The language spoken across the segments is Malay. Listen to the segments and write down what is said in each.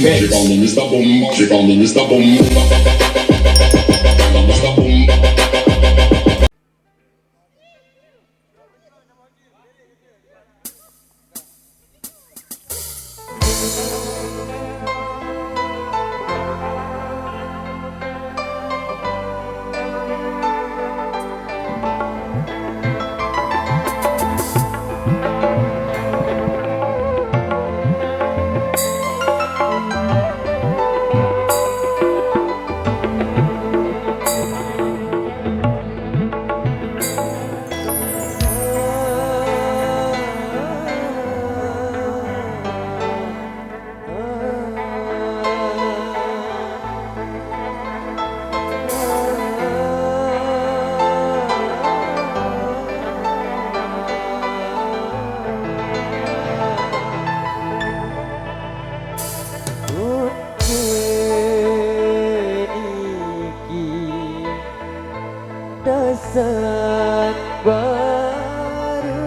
She call me Mr. Boom. She call me Mr. Boom. Mr. Boom. Dasar baru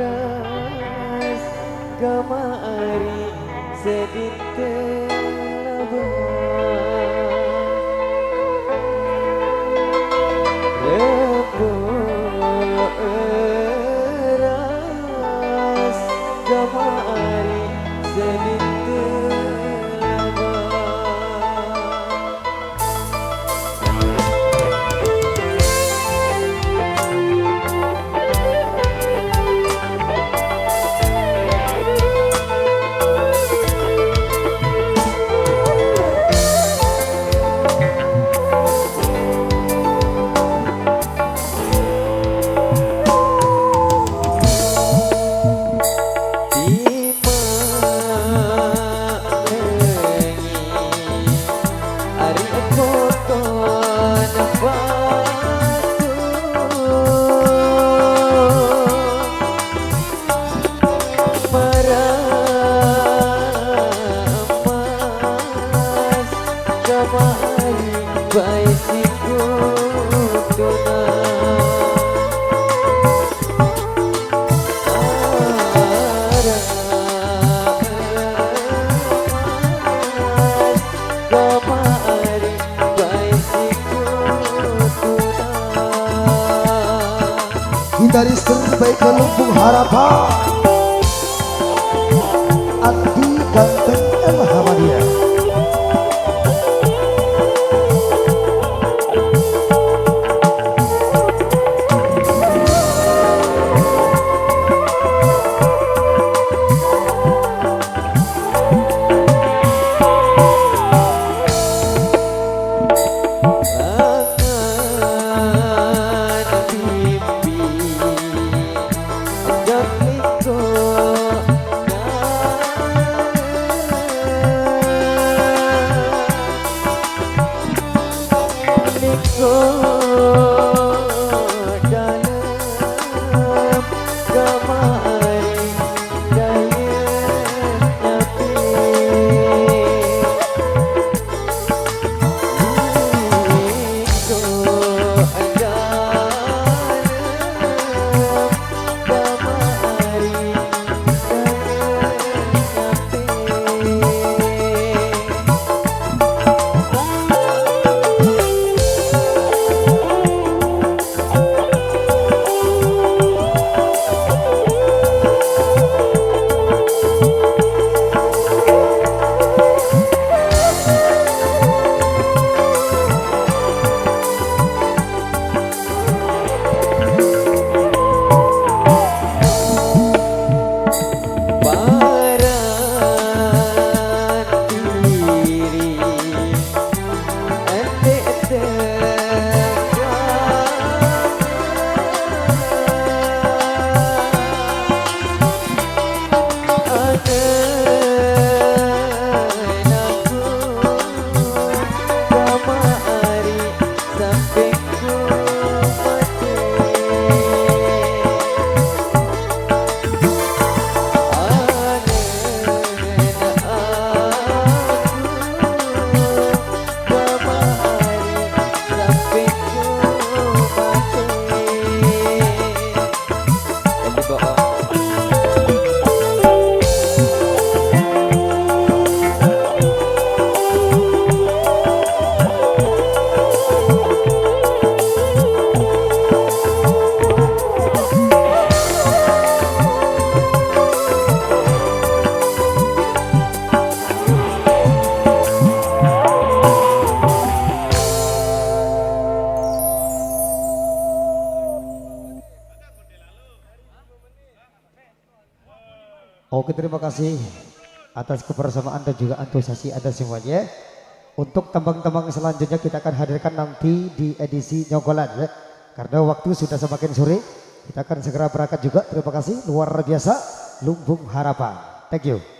reberas kamari sedite reberas kamari sedite Gitaris terbaik Lumbung Harapan Andi Ganteng M. Hamadiah. Oke, terima kasih atas kebersamaan dan juga antusiasi Anda semuanya. Untuk tembang-tembang selanjutnya kita akan hadirkan nanti di edisi Nyogolan ya. Karena waktu sudah semakin sore, kita akan segera berangkat juga. Terima kasih luar biasa Lumbung Harapan. Thank you.